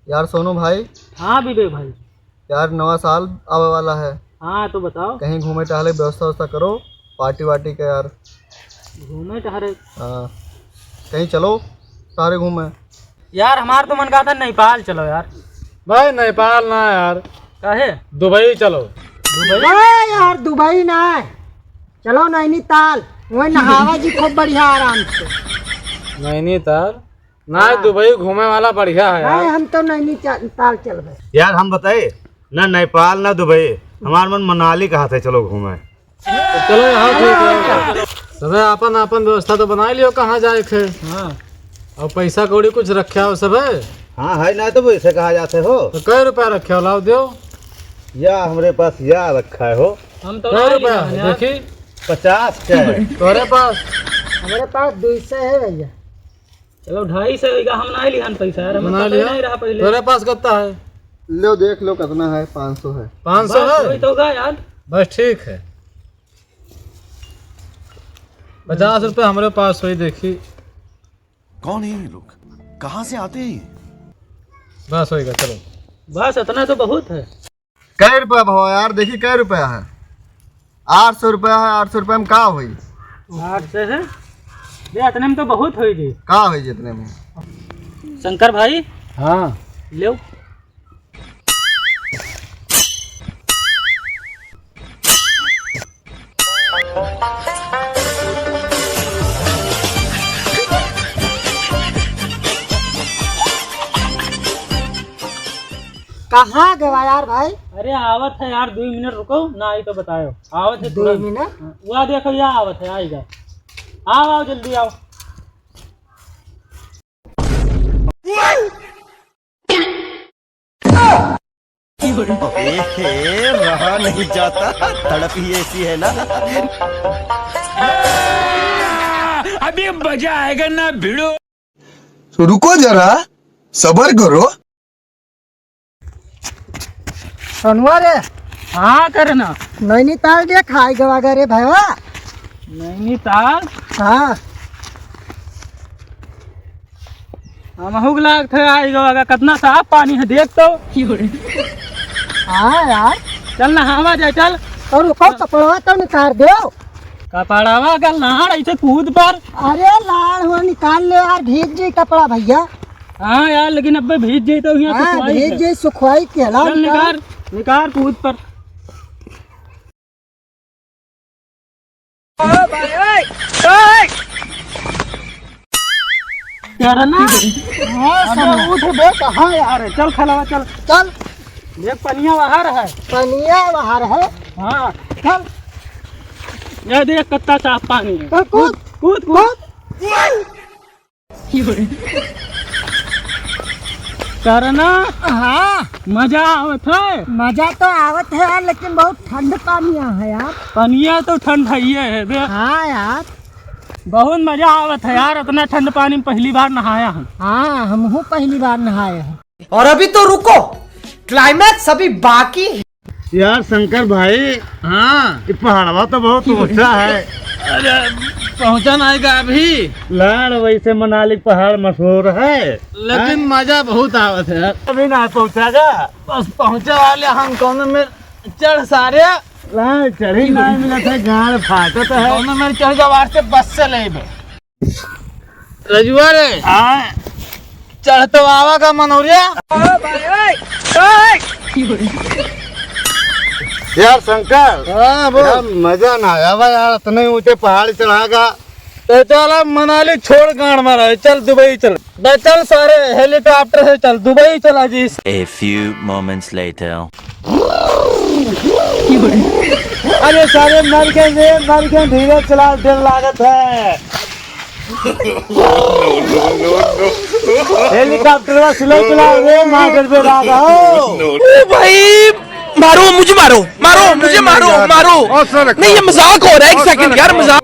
यार सोनू भाई। हाँ विवेक भाई। यार नवा साल आने वाला है। हाँ तो बताओ। कहीं घूमे टहले व्यवस्था व्यवस्था करो, पार्टी वार्टी का यार। घूमे टहरे। हाँ कहीं चलो सारे घूमे। यार हमारा तो मन कहा था नेपाल चलो यार। भाई नेपाल ना यार, काहे? दुबई चलो। दुबई? यार दुबई ना है, चलो नैनीताल, वही नहावा जी खूब बढ़िया आराम से। नैनीताल ना, दुबई घूमे वाला बढ़िया है यार। हम तो नैनीताल चल गए। यार हम बताए ना नेपाल ना दुबई, हमारा मन मनाली कहा था चलो घूमे। तो चलो यहाँ ठीक है। सब अपन अपन व्यवस्था तो बना लियो कहाँ जाए थे। हाँ और पैसा कौड़ी कुछ रखे हो सब है? हाँ है ना, तो वैसे कहा जाते हो। तो कै रुपया रखे हो लाओ दो। या हमारे पास या रखा है हो। हम तो कै रुपया देखी 50 क्या है? तोरे पास? हमारे पास 200 है भैया। चलो 250 हम ना लिहान पैसा यार, हमें बना पता ही लिया। नहीं रहा पहले। तोरे पास कितना है? लो देख लो कितना है। 500 है। 500 वही है? तो होगा यार। बस ठीक है। 50 रुपये हमारे पास हुई देखी। कौन है ये लोग, कहाँ से आते हैं? बस होगा चलो। बस इतना तो बहुत है। कै रुपया भाव यार, देखिए कै रुपया है। 800 रुपया है। 800 रुपया में का हुई? 8 से है ये, इतने में तो बहुत हुई जी। का हुई जितने में? शंकर भाई हाँ ले। कहाँ गवा यार भाई? अरे आवत है यार, 2 मिनट रुको ना, आई तो बताओ। आवत है 2 तुरंत। मिनट? वहाँ देखो यहाँ आवत है, आएगा। आओ आओ जल्दी आओ। रहा नहीं जाता, तड़प ही ऐसी है ना। अभी मजा आएगा ना भिड़ो। तो रुको जरा, सबर करो। सोनुआ रे, हाँ करना। नैनीताल देख खाई गवा गए रे भैया। नैनीताल? हाँ हम लाग थे आएगा, कितना साफ पानी है देख तो। हाँ यार, चल ना हवा जाए चल। और रुको कपड़वा तो निकाल दो। कपड़ावा कल नहाड़ ऐसे कूद पर। अरे लाड़ हुआ निकाल ले यार, भीग जाए कपड़ा भैया। हाँ यार लेकिन अब भीज जाए तो यहाँ हाँ सुखवाई भीग है। जाए सुखवाई के ला। चल निकाल निकाल कूद पर। करना। हाँ उठ बे कहाँ यार, चल खलावा चल। चल, देख पनिया बाहर है। पनिया बाहर है। हाँ चल ये देख कितना साफ पानी है। तो कूद कूद कूद। करना। हाँ मजा आवत है। मजा तो आवत है यार, लेकिन बहुत ठंड पानिया है यार। पनिया तो ठंड है देख। हाँ यार। बहुत मजा आवत है यार, इतना ठंड पानी में पहली बार नहाया हम। हाँ हमहू पहली बार नहाए हैं। और अभी तो रुको, क्लाइमैक्स अभी बाकी है। यार शंकर भाई, हाँ ये पहाड़वा तो बहुत ऊंचा है। अरे पहुँचा आएगा अभी। लाड़ वैसे मनाली पहाड़ मशहूर है, लेकिन मजा बहुत आवत है यार। अभी ना पहुंचागा। बस पहुँचे वाले हम कौन में चढ़ सारे। लाड़ चढ़ी नहीं मिला था, गाड़ फाटत है। कौन में चढ़ जवार से बस से ले रजुआ रे। हाँ चढ़ तो आवा का मनोरिया। यार शंकर, हाँ बोल। यार मजा ना आया भाई यार, इतने ऊंचे पहाड़ चढ़ागा। तो चल अब मनाली छोड़ गाड़ मारा, चल दुबई चल। चल सारे हेलीकॉप्टर से चल दुबई चला जी। A few moments later. अरे सारे मर के धीरे चला, देर लागत है। हेलीकॉप्टर स्लो चलाओ रे, मार्केट पे लागा हो। भाई मारो मुझे, मारो मारो मुझे, मारो मारो। नहीं ये मजाक हो रहा है, एक सेकंड यार, मजाक।